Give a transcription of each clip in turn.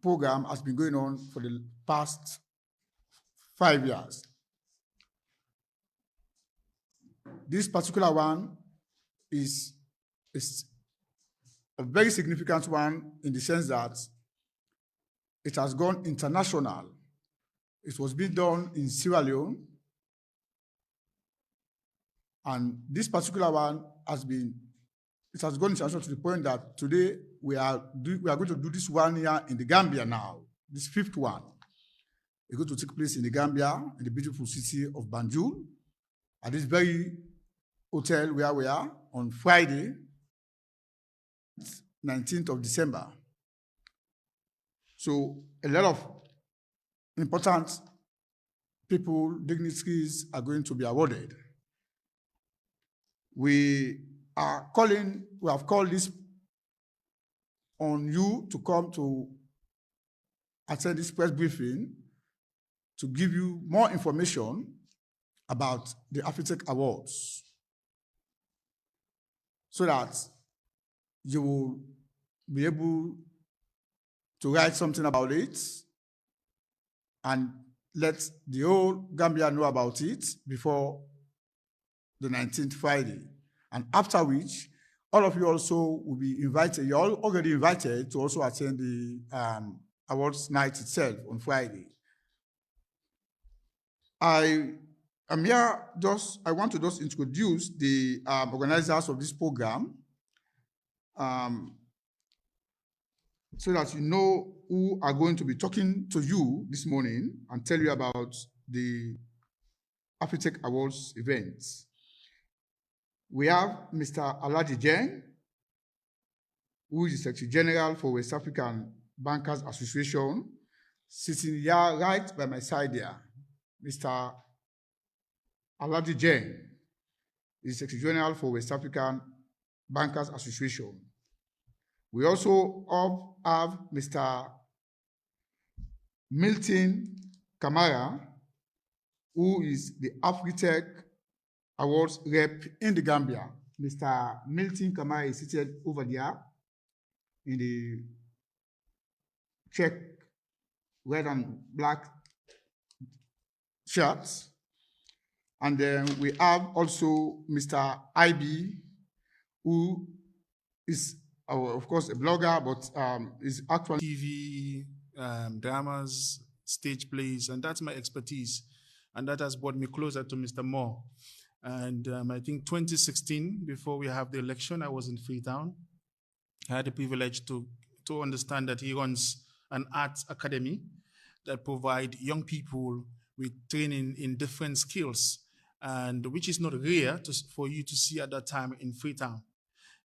program has been going on for the past 5 years. This particular one is a very significant one in the sense that it has gone international. It was being done in Sierra Leone, and this particular one has gone international to the point that today we are going to do this one here in the Gambia now. This fifth one is going to take place in the Gambia, in the beautiful city of Banjul, at this very hotel where we are on Friday, 19th of December. So a lot of important people, dignitaries are going to be awarded. We have called this on you to come to attend this press briefing to give you more information about the Afric Awards, so that you will be able to write something about it and let the whole Gambia know about it before the 19th Friday. And after which, all of you also will be invited. You're already invited to also attend the awards night itself on Friday. I want to just introduce the organizers of this program, so that you know who are going to be talking to you this morning and tell you about the Afric Awards events. We have Mr. Alaji Jen, who is the Secretary General for West African Bankers Association, sitting here right by my side here. Mr. Alaji Jen is Secretary General for West African Bankers Association. We also have Mr. Milton Kamara, who is the Afric Awards rep in the Gambia. Mr. Milton Kamara is seated over there in the check red and black shirts. And then we have also Mr. IB, who is, of course, a blogger, but is actually TV, dramas, stage plays, and that's my expertise. And that has brought me closer to Mr. Moore. And I think 2016, before we have the election, I was in Freetown. I had the privilege to understand that he runs an arts academy that provide young people with training in different skills, and which is not rare for you to see at that time in Freetown,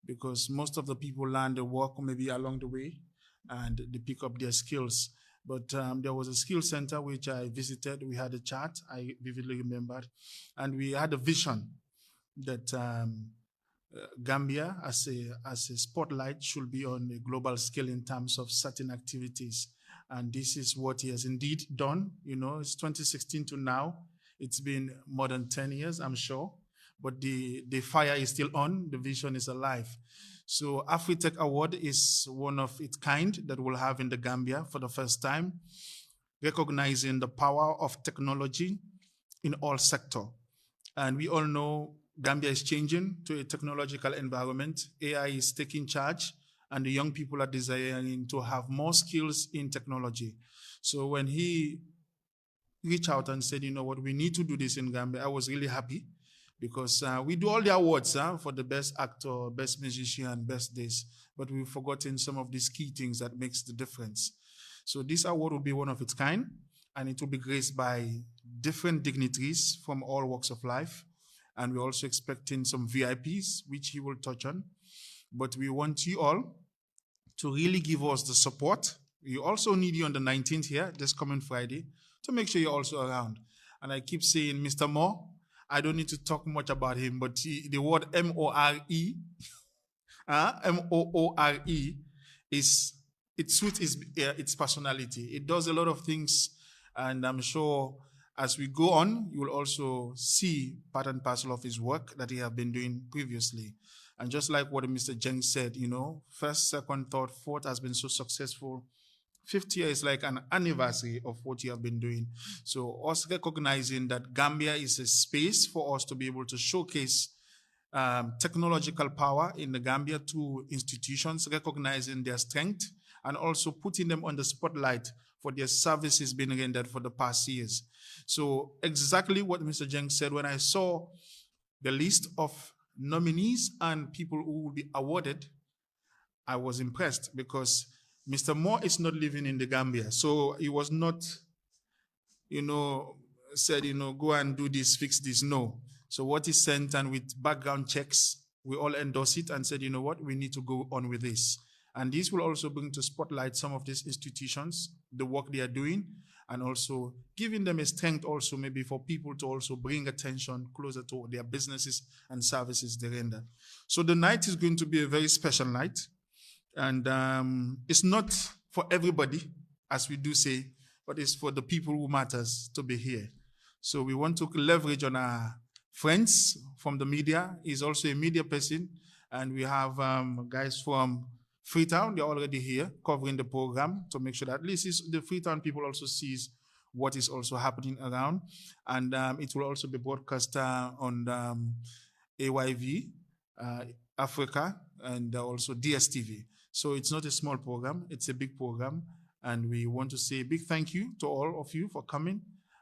because most of the people learn the work maybe along the way and they pick up their skills. But there was a skill center which I visited. We had a chat, I vividly remembered, and we had a vision that Gambia as a spotlight should be on a global scale in terms of certain activities. And this is what he has indeed done. You know, it's 2016 to now. It's been more than 10 years, I'm sure, but the fire is still on, the vision is alive. So Afric Award is one of its kind that we'll have in the Gambia for the first time, recognizing the power of technology in all sectors. And we all know Gambia is changing to a technological environment. AI is taking charge, and the young people are desiring to have more skills in technology. So when he reached out and said, you know what, we need to do this in Gambia, I was really happy, because we do all the awards for the best actor, best musician, best this, but we've forgotten some of these key things that makes the difference. So this award will be one of its kind, and it will be graced by different dignitaries from all walks of life. And we're also expecting some VIPs, which he will touch on. But we want you all to really give us the support. We also need you on the 19th here, this coming Friday, to make sure you're also around. And I keep saying, Mr. Moore, I don't need to talk much about him, but the word M-O-R-E, M-O-O-R-E, it suits its personality. It does a lot of things, and I'm sure as we go on, you will also see part and parcel of his work that he have been doing previously. And just like what Mr. Jeng said, you know, first, second, third, fourth has been so successful. fifth year is like an anniversary of what you have been doing. So us recognizing that Gambia is a space for us to be able to showcase technological power in the Gambia to institutions, recognizing their strength and also putting them on the spotlight for their services being rendered for the past years. So exactly what Mr. Jeng said, when I saw the list of nominees and people who will be awarded, I was impressed because Mr. Moore is not living in the Gambia. So he was not, said, go and do this, fix this. No. So what he sent, and with background checks, we all endorse it and said, you know what, we need to go on with this. And this will also bring to spotlight some of these institutions, the work they are doing, and also giving them a strength also maybe for people to also bring attention closer to their businesses and services they render. So the night is going to be a very special night. And it's not for everybody, as we do say, but it's for the people who matters to be here. So we want to leverage on our friends from the media. He's also a media person. And we have guys from Freetown. They're already here covering the program to make sure that at least the Freetown people also sees what is also happening around. And it will also be broadcast on AYV, Africa, and also DSTV. So it's not a small program, it's a big program. And we want to say a big thank you to all of you for coming,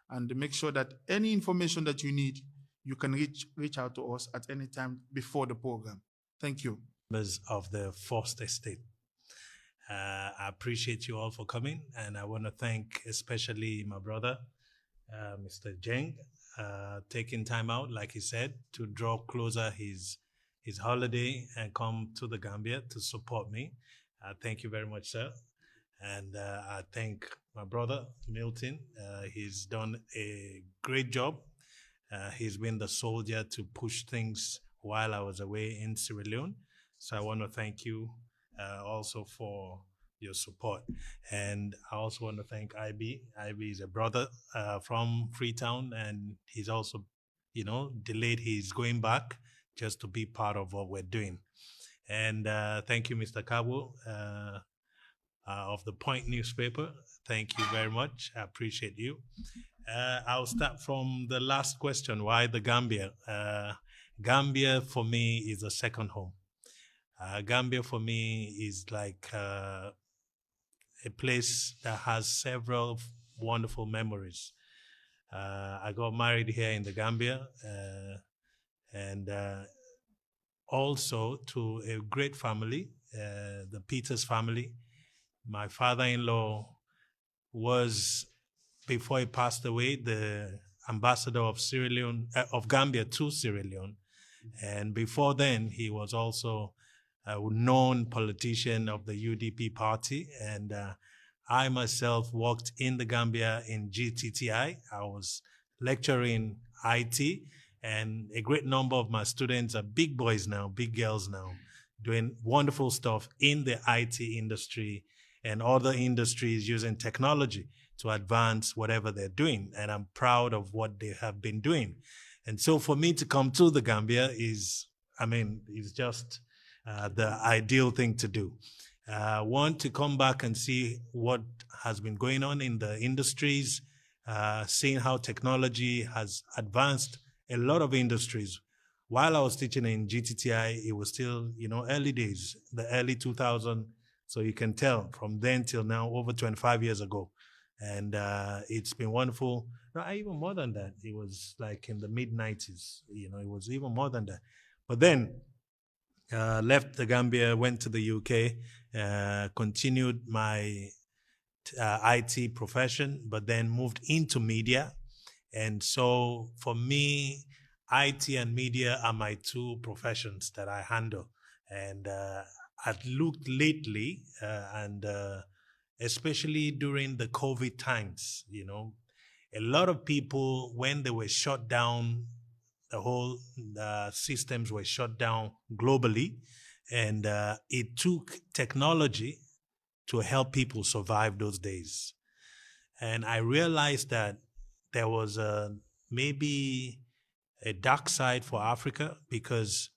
and make sure that any information that you need, you can reach out to us at any time before the program. Thank you. Members of the First Estate. I appreciate you all for coming, and I want to thank especially my brother, Mr. Jeng, taking time out, like he said, to draw closer his holiday and come to the Gambia to support me. Thank you very much, sir. And I thank my brother, Milton. He's done a great job. He's been the soldier to push things while I was away in Sierra Leone. So I want to thank you also for your support. And I also want to thank IB. IB is a brother from Freetown, and he's also, delayed his going back just to be part of what we're doing. And thank you, Mr. Cabo of the Point newspaper. Thank you very much. I appreciate you. I'll start from the last question. Why the Gambia? Gambia for me is a second home. Gambia for me is like a place that has several wonderful memories. I got married here in the Gambia, and also to a great family, the Peters family. My father-in-law was, before he passed away, the ambassador of Sierra Leone, of Gambia to Sierra Leone. And before then, he was also a known politician of the UDP party. And I myself worked in the Gambia in GTTI. I was lecturing IT, and a great number of my students are big boys now, big girls now, doing wonderful stuff in the IT industry and other industries using technology to advance whatever they're doing. And I'm proud of what they have been doing. And so for me to come to the Gambia is just the ideal thing to do. I want to come back and see what has been going on in the industries, seeing how technology has advanced a lot of industries. While I was teaching in GTTI, it was still, early days, the early 2000s. So you can tell from then till now, over 25 years ago. And it's been wonderful. No, even more than that. It was like in the mid-90s. It was even more than that. But then left the Gambia, went to the UK, continued my IT profession, but then moved into media. And so for me, IT and media are my two professions that I handle. And I've looked lately, and especially during the COVID times, a lot of people, when they were shut down, the whole systems were shut down globally, and it took technology to help people survive those days. And I realized that there was maybe a dark side for Africa, because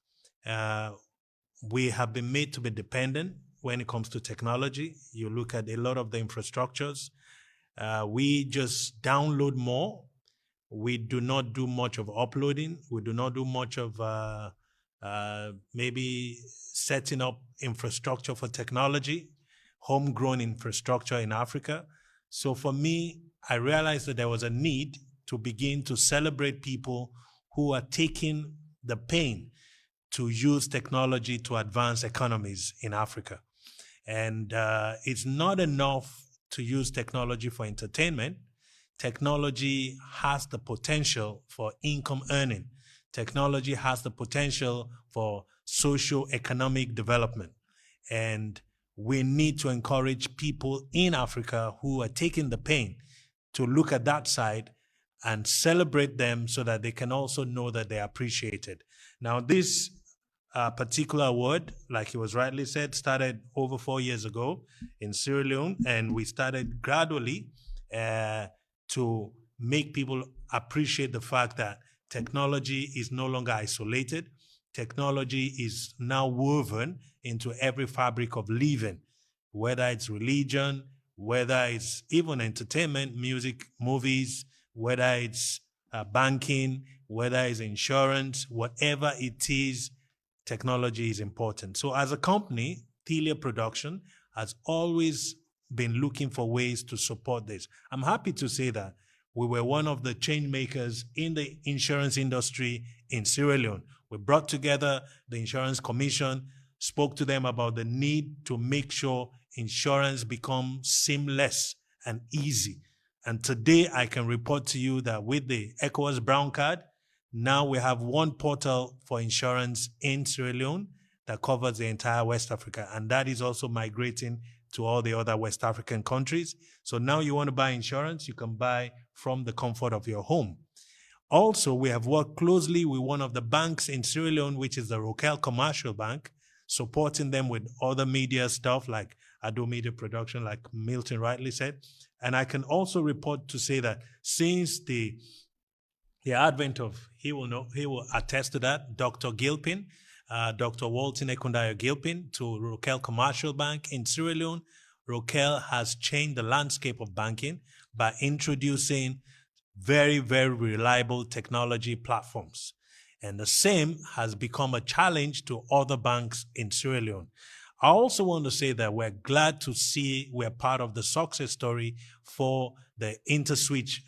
we have been made to be dependent when it comes to technology. You look at a lot of the infrastructures. We just download more. We do not do much of uploading. We do not do much of maybe setting up infrastructure for technology, homegrown infrastructure in Africa. So for me, I realized that there was a need to begin to celebrate people who are taking the pain to use technology to advance economies in Africa. And it's not enough to use technology for entertainment. Technology has the potential for income earning. Technology has the potential for socio-economic development. And we need to encourage people in Africa who are taking the pain to look at that side and celebrate them so that they can also know that they're appreciated. Now, this particular award, like it was rightly said, started over 4 years ago in Sierra Leone, and we started gradually to make people appreciate the fact that technology is no longer isolated. Technology is now woven into every fabric of living, whether it's religion, whether it's even entertainment, music, movies, whether it's banking, whether it's insurance, whatever it is, technology is important. So as a company, Telia Production has always been looking for ways to support this. I'm happy to say that we were one of the change makers in the insurance industry in Sierra Leone. We brought together the Insurance Commission, spoke to them about the need to make sure insurance becomes seamless and easy. And today I can report to you that with the ECOWAS Brown Card, now we have one portal for insurance in Sierra Leone that covers the entire West Africa. And that is also migrating to all the other West African countries. So now you want to buy insurance, you can buy from the comfort of your home. Also, we have worked closely with one of the banks in Sierra Leone, which is the Rokel Commercial Bank, supporting them with other media stuff like Ado Media Production, like Milton rightly said. And I can also report to say that since the advent of, he will attest to that, Dr. Gilpin, Dr. Walton Ekundayo Gilpin to Rokel Commercial Bank in Sierra Leone, Rokel has changed the landscape of banking by introducing very, very reliable technology platforms. And the same has become a challenge to other banks in Sierra Leone. I also want to say that we're glad to see we're part of the success story for the InterSwitch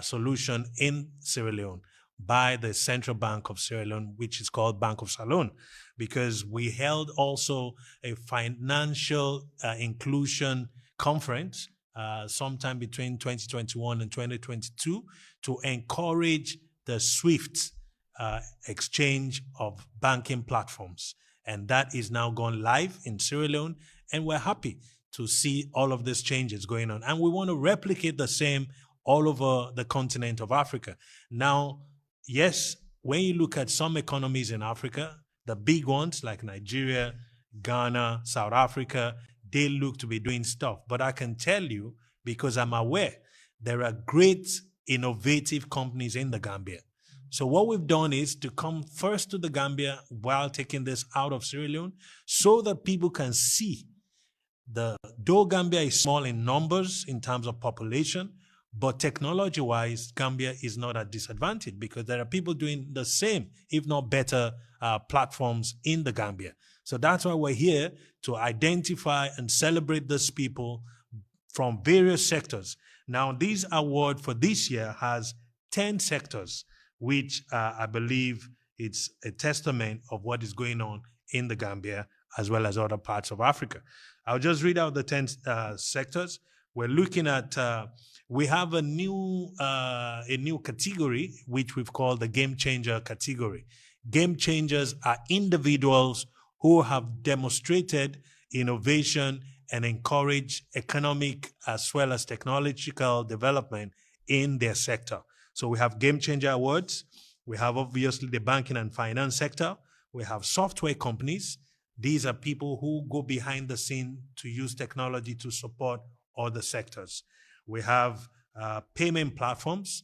solution in Sierra Leone by the Central Bank of Sierra Leone, which is called Bank of Salone, because we held also a financial inclusion conference sometime between 2021 and 2022 to encourage the swift exchange of banking platforms. And that is now gone live in Sierra Leone, and we're happy to see all of these changes going on. And we want to replicate the same all over the continent of Africa. Now, yes, when you look at some economies in Africa, the big ones like Nigeria, Ghana, South Africa, they look to be doing stuff. But I can tell you, because I'm aware, there are great innovative companies in the Gambia. So what we've done is to come first to the Gambia while taking this out of Sierra Leone so that people can see though Gambia is small in numbers in terms of population, but technology-wise, Gambia is not at disadvantage because there are people doing the same, if not better, platforms in the Gambia. So that's why we're here to identify and celebrate these people from various sectors. Now, this award for this year has 10 sectors, which I believe it's a testament of what is going on in the Gambia as well as other parts of Africa. I'll just read out the 10 sectors. We're looking at, we have a new category, which we've called the Game Changer category. Game changers are individuals who have demonstrated innovation and encourage economic as well as technological development in their sector. So we have Game Changer Awards. We have obviously the banking and finance sector. We have software companies. These are people who go behind the scene to use technology to support other sectors. We have payment platforms.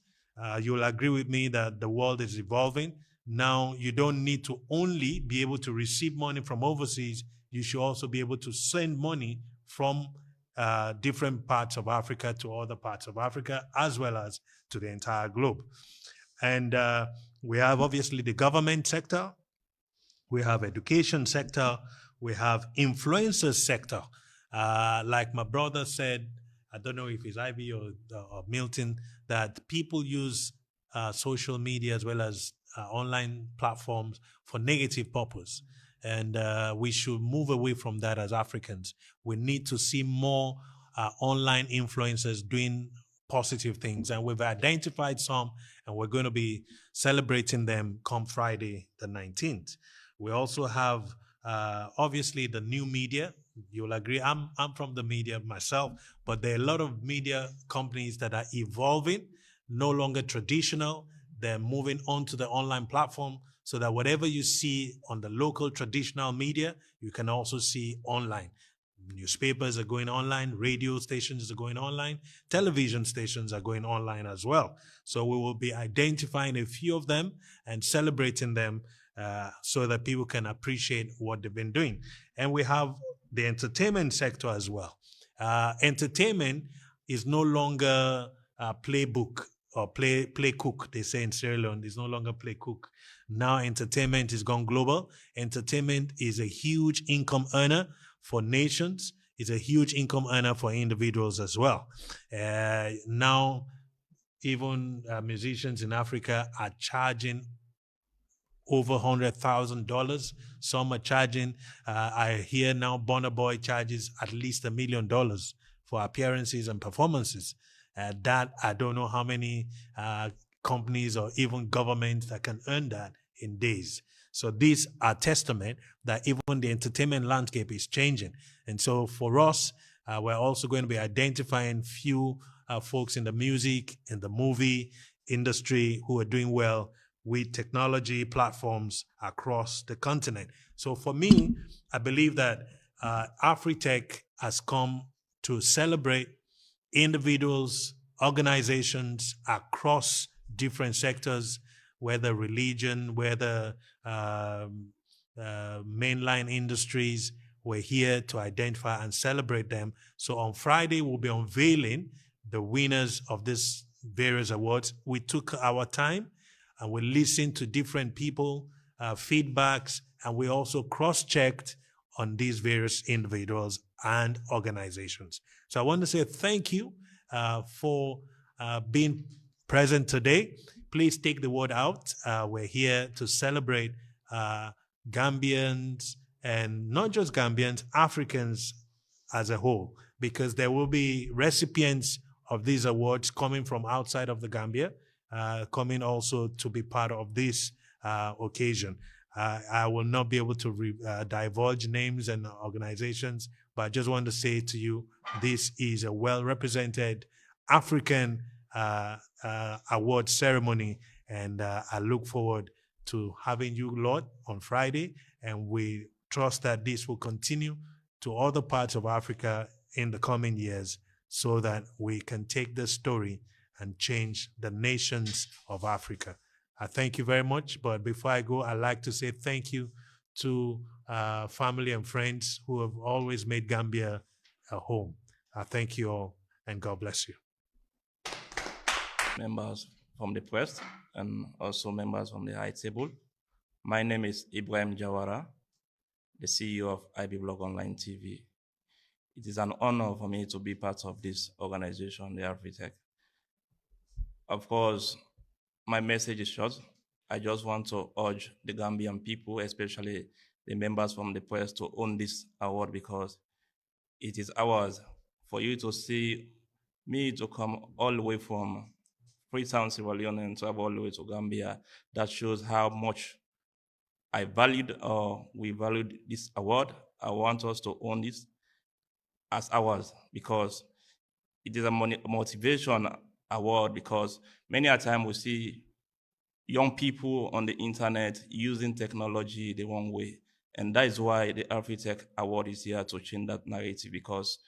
You'll agree with me that the world is evolving. Now, you don't need to only be able to receive money from overseas. you should also be able to send money from different parts of Africa to other parts of Africa, as well as to the entire globe. And we have obviously the government sector, we have education sector, we have influencers sector. Like my brother said, I don't know if it's Ivy or Milton, that people use social media as well as online platforms for negative purpose. And we should move away from that as Africans. We need to see more online influencers doing positive things. And we've identified some, and we're going to be celebrating them come Friday, the 19th. We also have, obviously, the new media. You'll agree, I'm from the media myself, but there are a lot of media companies that are evolving, no longer traditional. They're moving on to the online platform so that whatever you see on the local traditional media, you can also see online. Newspapers are going online, radio stations are going online, television stations are going online as well. So we will be identifying a few of them and celebrating them so that people can appreciate what they've been doing. And we have the entertainment sector as well. Entertainment is no longer playbook or play cook, they say in Sierra Leone. It's no longer play cook. Now entertainment is gone global. Entertainment is a huge income earner for nations. It's a huge income earner for individuals as well. Now, even musicians in Africa are charging over $100,000. Some are charging, I hear now Burna Boy charges at least $1 million for appearances and performances. That I don't know how many companies or even governments that can earn that in days. So these are testament that even the entertainment landscape is changing. And so for us, we're also going to be identifying few folks in the music, in the movie industry who are doing well with technology platforms across the continent. So for me, I believe that Afritech has come to celebrate individuals, organizations across different sectors, whether religion, whether mainline industries. We're here to identify and celebrate them. So on Friday, we'll be unveiling the winners of these various awards. We took our time and we listened to different people, feedbacks, and we also cross-checked on these various individuals and organizations. So I want to say thank you for being present today. Please take the word out. We're here to celebrate Gambians, and not just Gambians, Africans as a whole, because there will be recipients of these awards coming from outside of the Gambia, coming also to be part of this occasion. I will not be able to divulge names and organizations, but I just want to say to you, this is a well-represented African award ceremony, and I look forward to having you, Lord, on Friday, and we trust that this will continue to other parts of Africa in the coming years so that we can take this story and change the nations of Africa. I thank you very much, but before I go, I'd like to say thank you to family and friends who have always made Gambia a home. I thank you all, and God bless you. Members from the press and also members from the high table. My name is Ibrahim Jawara, the CEO of IB Blog Online TV. It is an honor for me to be part of this organization, the Afritech. Of course, my message is short. I just want to urge the Gambian people, especially the members from the press, to own this award because it is ours. For you to see me to come all the way from Freetown, Sierra Leone, and travel all the way to Gambia, that shows how much I valued or we valued this award. I want us to own this as ours because it is a motivation award, because many a time we see young people on the internet using technology the wrong way. And that is why the Afritech Award is here to change that narrative, because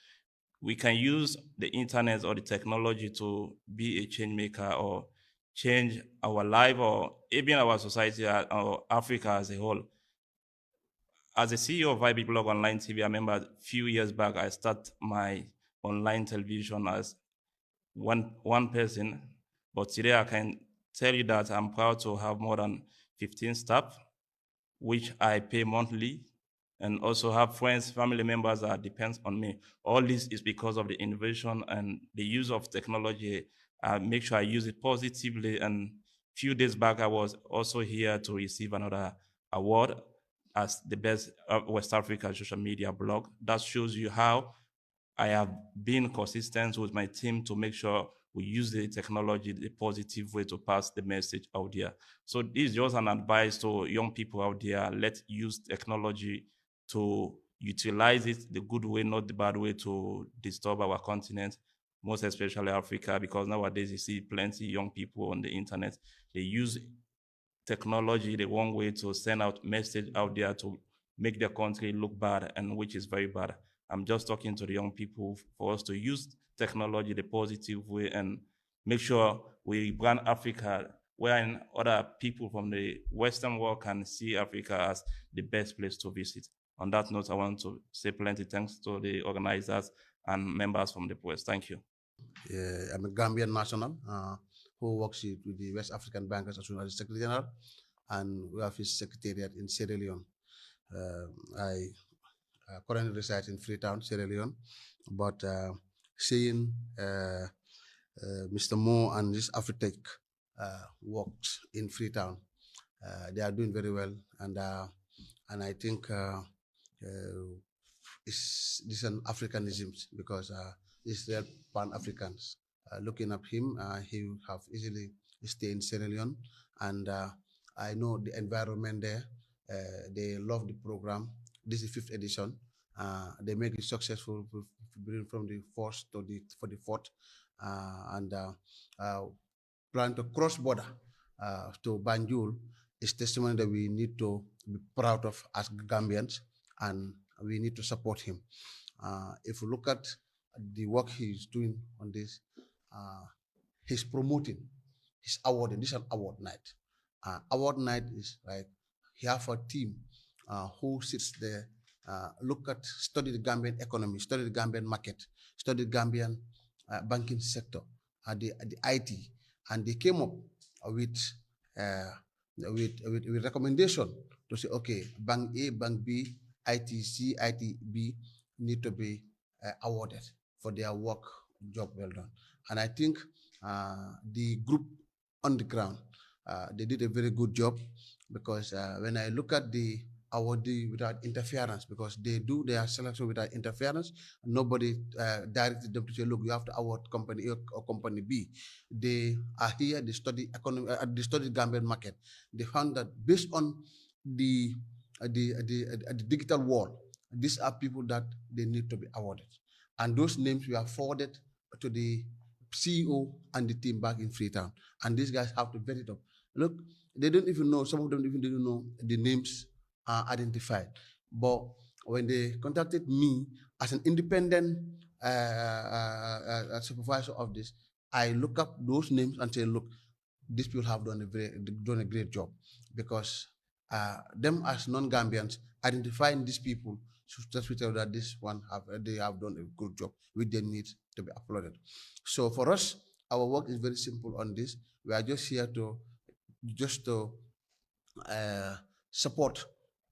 we can use the internet or the technology to be a change maker or change our life or even our society or Africa as a whole. as a CEO of IB Blog Online TV, I remember a few years back, I started my online television as one person, but today I can tell you that I'm proud to have more than 15 staff, which I pay monthly, and also have friends, family members that depend on me. All this is because of the innovation and the use of technology. I make sure I use it positively. And a few days back, I was also here to receive another award as the best West Africa social media blog. That shows you how I have been consistent with my team to make sure we use the technology the positive way to pass the message out there. So this is just an advice to young people out there. Let's use technology to utilize it the good way, not the bad way to disturb our continent, most especially Africa, because nowadays you see plenty young people on the internet. They use technology the wrong way to send out message out there to make their country look bad, and which is very bad. I'm just talking to the young people for us to use technology the positive way and make sure we brand Africa wherein other people from the Western world can see Africa as the best place to visit. On that note, I want to say plenty thanks to the organizers and members from the press. Thank you. I'm a Gambian national who works with the West African Bankers Association as Secretary General, and we have his secretariat in Sierra Leone. I currently reside in Freetown, Sierra Leone, but seeing Mr. Moore and this Afric worked in Freetown, they are doing very well, and I think this is an Africanism because it's real Pan-Africans. Looking at him, he will have easily stay in Sierra Leone, and I know the environment there. They love the program. This is 5th edition. They make it successful from the 4th to the 44th, and plan to cross border to Banjul is testimony that we need to be proud of as Gambians, and we need to support him. If you look at the work he's doing on this, he's promoting, he's awarding. This is an award night. Award night is like he have a team who sits there, study the Gambian economy, study the Gambian market, study the Gambian banking sector, the IT, and they came up with recommendation to say, okay, Bank A, Bank B, ITC, ITB need to be awarded for their work, job well done. And I think the group on the ground, they did a very good job, because when I look at the awardee without interference, because they do their selection without interference, nobody directed them to say, look, you have to award company A or company B. They are here, they study economy, they study Gambian market. They found that based on the digital world, these are people that they need to be awarded. And those names were forwarded to the CEO and the team back in Freetown. And these guys have to vet it up. Look, they don't even know, some of them even didn't know the names are identified. But when they contacted me as an independent supervisor of this, I look up those names and say, look, these people have done a great job, because them as non-Gambians identifying these people just to tell that they have done a good job, which they need to be applauded. So for us, our work is very simple on this. We are just here to support,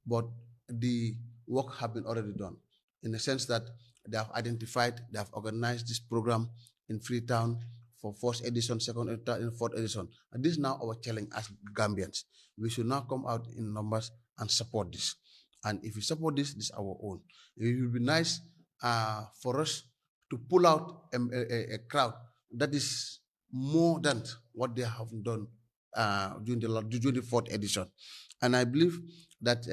but the work have been already done, in the sense that they have identified, they have organized this program in Freetown for 1st edition, 2nd, 3rd, and 4th edition. And this is now our challenge as Gambians. We should now come out in numbers and support this. And if we support this, this is our own. It would be nice for us to pull out a crowd that is more than what they have done during the 4th edition. And I believe that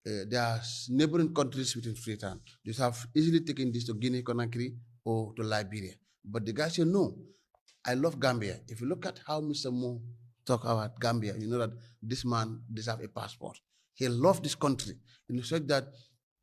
there are neighboring countries within Freetown. They have easily taken this to Guinea-Conakry or to Liberia. But the guys say, no, I love Gambia. If you look at how Mr. Mo talk about Gambia, you know that this man deserves a passport. He loved this country in the fact that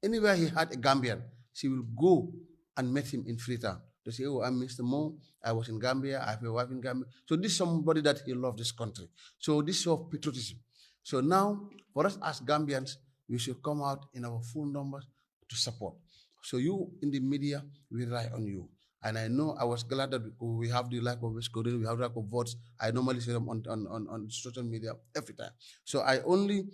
anywhere he had a Gambian, she will go and meet him in Freetown to say, oh, I'm Mr. Mo, I was in Gambia, I have a wife in Gambia. So this is somebody that he loved this country. So this is of patriotism. So now, for us as Gambians, we should come out in our full numbers to support. So you in the media, we rely on you. And I know I was glad that we have the lack of scoring, we have lack of votes. I normally see them on social media every time. So I only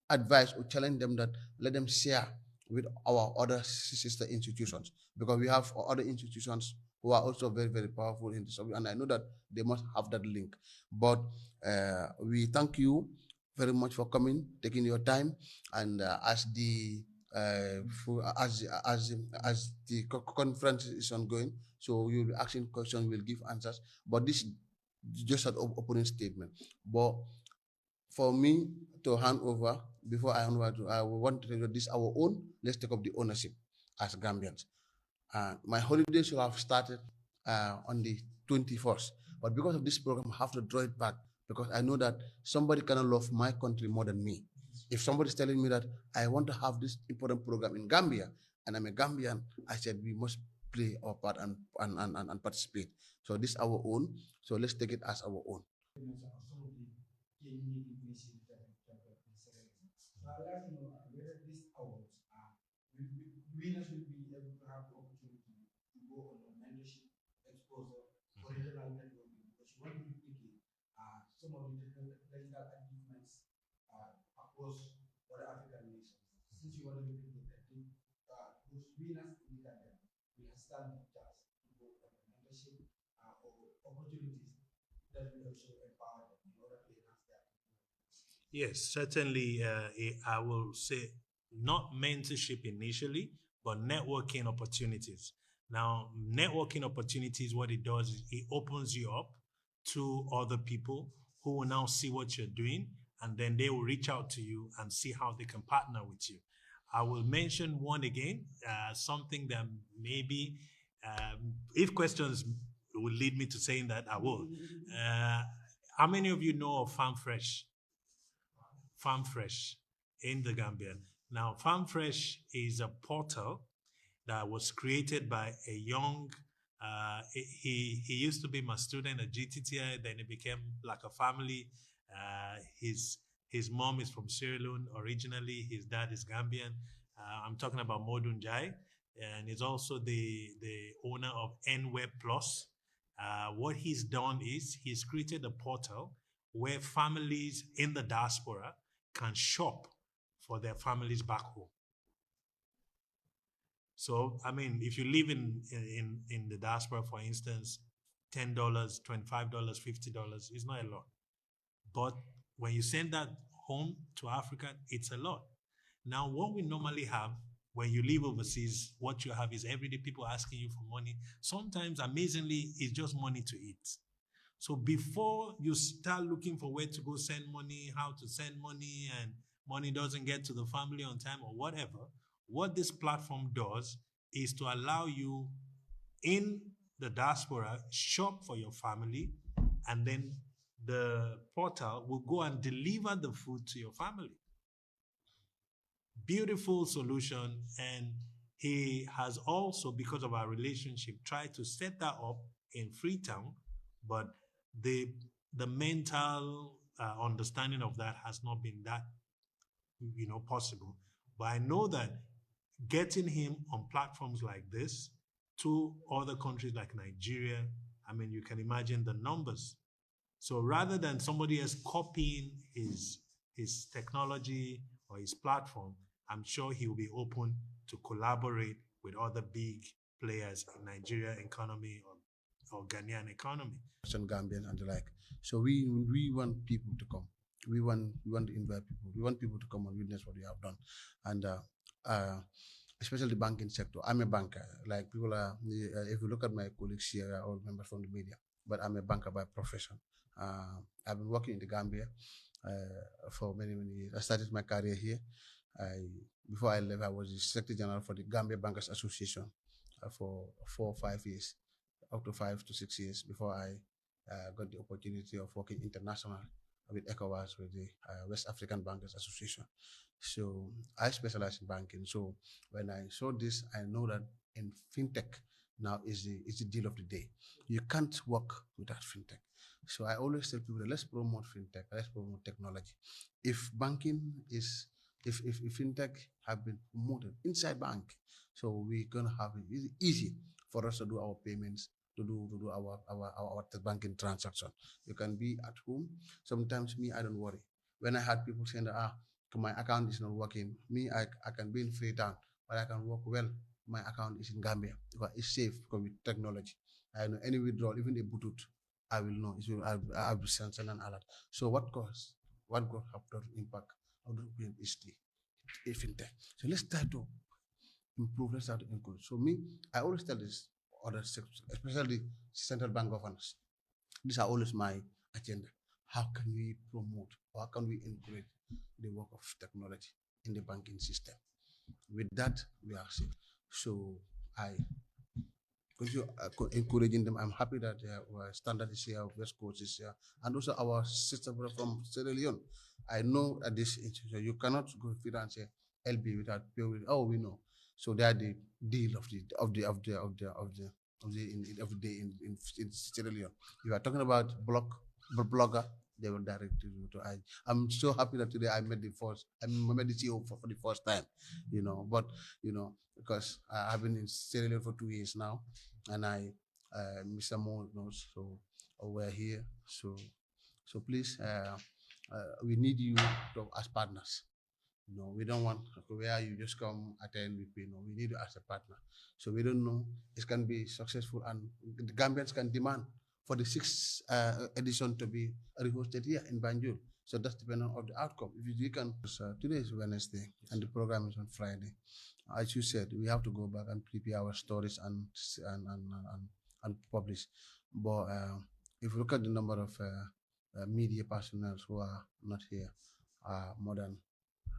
advise or challenge them that let them share with our other sister institutions, because we have other institutions who are also very, very powerful in this, and I know that they must have that link. But we thank you very much for coming, taking your time, and as the conference is ongoing, so you'll be asking questions, we'll give answers. But this is just an opening statement. But for me to hand over, before I hand over to, I want to tell you this our own. Let's take up the ownership as Gambians. My holiday should have started on the 21st, but because of this program, I have to draw it back, because I know that somebody cannot love my country more than me. If somebody's telling me that I want to have this important program in Gambia, and I'm a Gambian, I said we must play our part and participate. So this is our own. So let's take it as our own. I'd like to know whether these awards winners will be able to have the opportunity to go on a mentorship, exposure, or regional networking, because you want to replicate some of the technological achievements across other African nations. Since you want to replicate that, those winners in the Gambia will stand a chance to go on a mentorship or opportunities that will also empower them in order to enhance their. Yes, certainly. I will say not mentorship initially, but networking opportunities. Now, networking opportunities, what it does is it opens you up to other people who will now see what you're doing, and then they will reach out to you and see how they can partner with you. I will mention one again, something that maybe, if questions will lead me to saying that, I will. How many of you know of Farm Fresh? Farm Fresh in the Gambia. Now, Farm Fresh is a portal that was created by a young, he used to be my student at GTTI, then it became like a family. His mom is from Sierra Leone originally, his dad is Gambian. I'm talking about Modun Jai, and he's also the owner of NWeb Plus. What he's done is he's created a portal where families in the diaspora can shop for their families back home. So, I mean, if you live in the diaspora, for instance, $10, $25, $50 is not a lot. But when you send that home to Africa, it's a lot. Now, what we normally have when you live overseas, what you have is everyday people asking you for money. Sometimes, amazingly, it's just money to eat. So before you start looking for where to go send money, how to send money, and money doesn't get to the family on time or whatever, what this platform does is to allow you in the diaspora, shop for your family, and then the portal will go and deliver the food to your family. Beautiful solution. And he has also, because of our relationship, tried to set that up in Freetown, but the mental understanding of that has not been that possible. But I know that getting him on platforms like this to other countries like Nigeria, I mean, you can imagine the numbers. So rather than somebody else copying his technology or his platform, I'm sure he will be open to collaborate with other big players in Nigeria economy or Ghanaian economy. Gambian and the like. So we want people to come. We want to invite people. We want people to come and witness what we have done. And especially the banking sector. I'm a banker. Like people are, if you look at my colleagues here, all members from the media, but I'm a banker by profession. I've been working in the Gambia for many years. I started my career here. Before I left, I was the Secretary General for the Gambia Bankers Association for 4 or 5 years, up to 5 to 6 years before I got the opportunity of working international with ECOWAS, with the West African Bankers Association. So I specialize in banking. So when I saw this, I know that in fintech now is the deal of the day. You can't work without fintech. So I always tell people, let's promote fintech, let's promote technology. If banking is if fintech have been promoted inside bank, so we're gonna have it easy for us to do our payments, to do our banking transaction. You can be at home. Sometimes me, I don't worry. When I had people saying that my account is not working, me, I can be in Freetown, but I can work well. My account is in Gambia because it's safe because with technology. I know any withdrawal, even a Bluetooth, I will know. I'll be sent an alert. So what cause? What got have the impact of the European history? Fintech. So let's try to improve. Let's try to encourage. So me, I always tell this other sectors, especially central bank governors. These are always my agenda. How can we promote or how can we encourage the work of technology in the banking system? With that, we are safe. So I continue encouraging them. I'm happy that our Standard is here, West Coast is here, and also our sister brother from Sierra Leone. I know at this institution you cannot go fit and say LB without pay with. Oh, we know. So they are the deal of the day in Sierra Leone. You are talking about blogger, they will direct you to I. I'm so happy that today I met the CEO for the first time, but because I've been in Sierra Leone for 2 years now, and Mr. Mo knows, so we're here. So please, we need you as partners. We don't want where you just come attend with me. We need you as a partner. So we don't know it can be successful, and the Gambians can demand for the sixth edition to be rehosted here in Banjul. So that's depending on the outcome. If you can, today is Wednesday, and the program is on Friday. As you said, we have to go back and prepare our stories and publish. But if you look at the number of media personnel who are not here, more than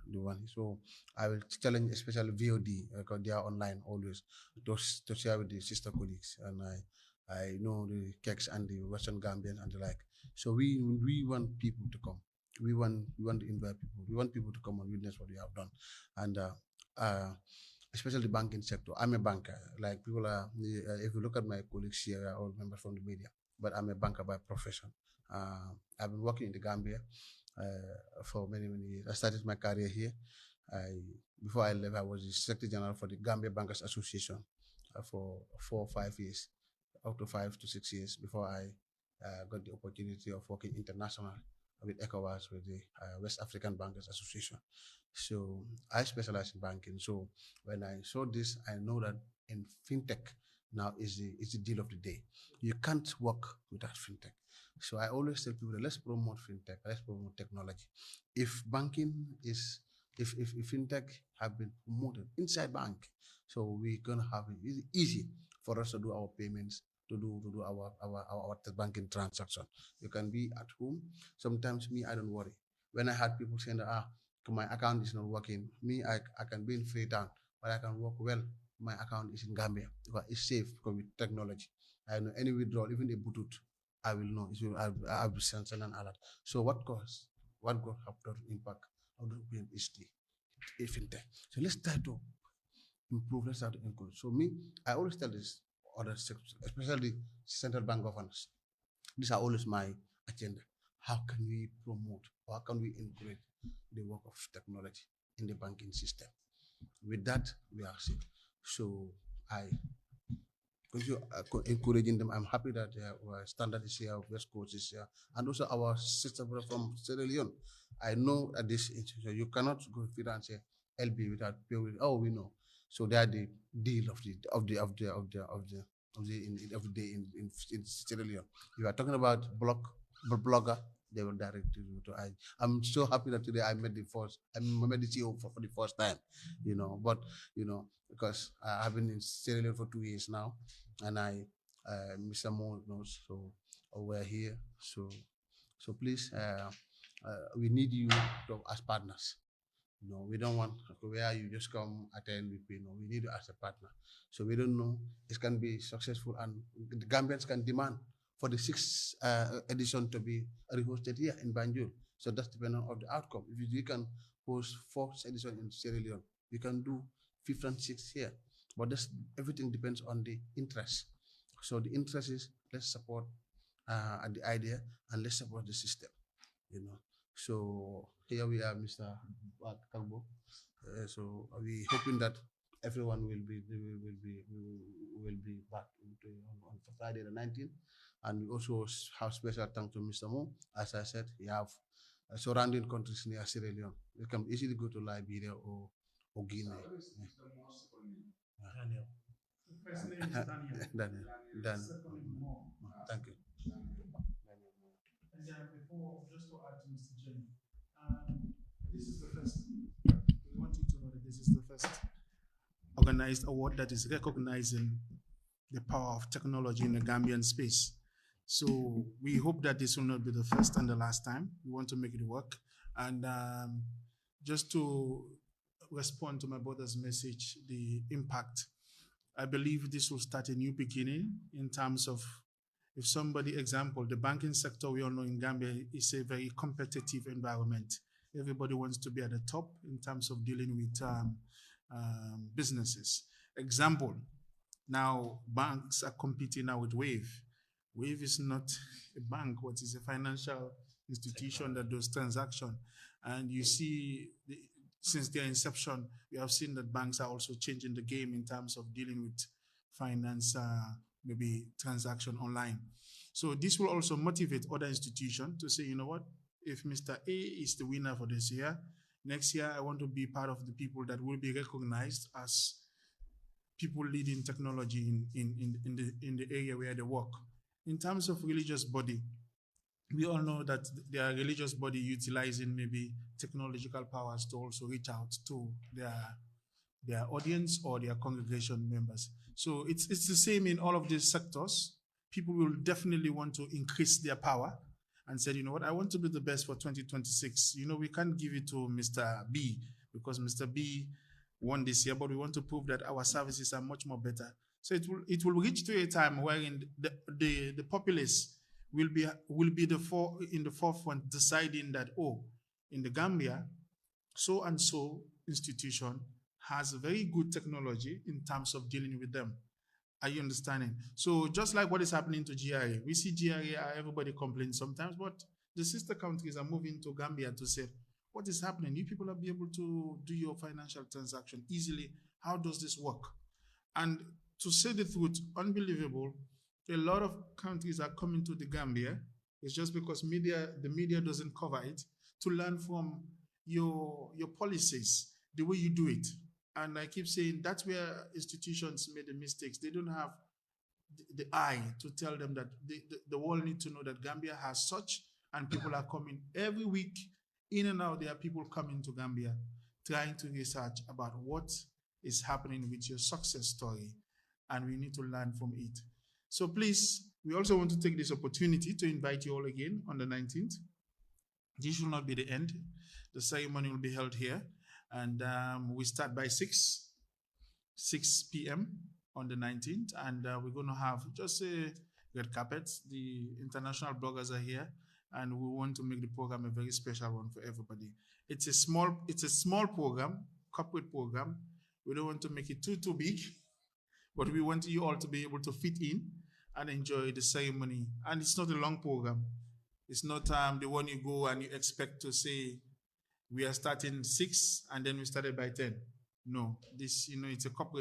the one. So I will challenge especially VOD because they are online always to share with the sister colleagues, and I know the Keks and the Western Gambian and the like. So we want people to come. We want to invite people. We want people to come and witness what we have done, and especially the banking sector. I'm a banker. Like people are, if you look at my colleagues here, are all members from the media, but I'm a banker by profession. I've been working in the Gambia for many years. I started my career here. Before I left, I was the Secretary General for the Gambia Bankers Association for 4 or 5 years, up to 5 to 6 years before I got the opportunity of working internationally with ECOWAS, with the West African Bankers Association. So I specialize in banking. So when I saw this, I know that in fintech now is the deal of the day. You can't work without fintech. So I always tell people, let's promote fintech, let's promote technology. If banking is, if fintech have been promoted inside bank, so we're gonna have it easy for us to do our payments, to do our banking transaction. You can be at home. Sometimes me, I don't worry. When I had people saying that my account is not working, me, I can be in Freetown, but I can work well. My account is in Gambia because it's safe because with technology. I know any withdrawal, even a Bluetooth, I will know. I'll be sent an alert. So what got have the impact of the European history? Fintech. So let's try to improve. Let's try to encourage. So me, I always tell this other sectors, especially central bank governors. These are always my agenda. How can we promote or how can we encourage the work of technology in the banking system? With that, we are safe. So I continue encouraging them. I'm happy that our Standard is here, West Coast is here, and also our sister brother from Sierra Leone. I know at this institution you cannot go fit and say LB without pay with. Oh, we know. So they are the deal of the day in Sierra Leone. You are talking about blogger, they will direct you to I. I'm so happy that today I met the CEO for the first time, but because I've been in Sierra Leone for 2 years now, and Mr. Mo knows, so we're here. So please, we need you as partners. We don't want where you just come attend with me. We need you as a partner. So we don't know it can be successful, and the Gambians can demand for the sixth edition to be rehosted here in Banjul. So that's depending on the outcome. If you can host 4th edition in Sierra Leone, you can do 5th and 6th here. But everything depends on the interest. So the interest is let's support the idea and let's support the system. So here we are, Mr. Kalbo. So we hoping that everyone will be back on Friday the 19th. And we also have special thanks to Mr. Mo. As I said, he have surrounding countries near Sierra Leone. You can easily go to Liberia or Guinea. Daniel. First name is Daniel. Daniel. Thank you. And before, just to add to Mr. Jenny, this is the first. We want you to know that this is the first organized award that is recognizing the power of technology in the Gambian space. So we hope that this will not be the first and the last time. We want to make it work. And just to respond to my brother's message, the impact, I believe this will start a new beginning in terms of, if somebody, example, the banking sector, we all know in Gambia is a very competitive environment. Everybody wants to be at the top in terms of dealing with businesses. Example, now banks are competing now with Wave. Wave is not a bank, but is a financial institution that does transaction. And you see, since their inception, we have seen that banks are also changing the game in terms of dealing with finance, maybe transaction online. So this will also motivate other institutions to say, you know what, if Mr. A is the winner for this year, next year I want to be part of the people that will be recognized as people leading technology in the area where they work. In terms of religious body, we all know that there are religious body utilizing maybe technological powers to also reach out to their audience or their congregation members. So it's the same in all of these sectors. People will definitely want to increase their power and said, you know what, I want to be the best for 2026. You know, we can't give it to Mr. B because Mr. B won this year, but we want to prove that our services are much more better. So it will reach to a time wherein the populace will be in the forefront deciding that, oh, in the Gambia, so and so institution has very good technology in terms of dealing with them. Are you understanding? So just like what is happening to GRA, we see GRA, everybody complains sometimes, but the sister countries are moving to Gambia to say, what is happening? You people are be able to do your financial transaction easily. How does this work? And to say the truth, unbelievable, a lot of countries are coming to the Gambia. It's just because the media doesn't cover it, to learn from your policies, the way you do it. And I keep saying that's where institutions made the mistakes. They don't have the eye to tell them that the world needs to know that Gambia has such, and people are coming every week in and out. There are people coming to Gambia trying to research about what is happening with your success story, and we need to learn from it. So please, we also want to take this opportunity to invite you all again on the 19th. This will not be the end. The ceremony will be held here, and we start by 6 p.m. on the 19th, and we're going to have just a red carpet. The international bloggers are here, and we want to make the program a very special one for everybody. It's a small program, corporate program. We don't want to make it too big, but we want you all to be able to fit in and enjoy the ceremony. And it's not a long program. It's not the one you go and you expect to say, we are starting 6 and then we started by 10. No, this, it's a corporate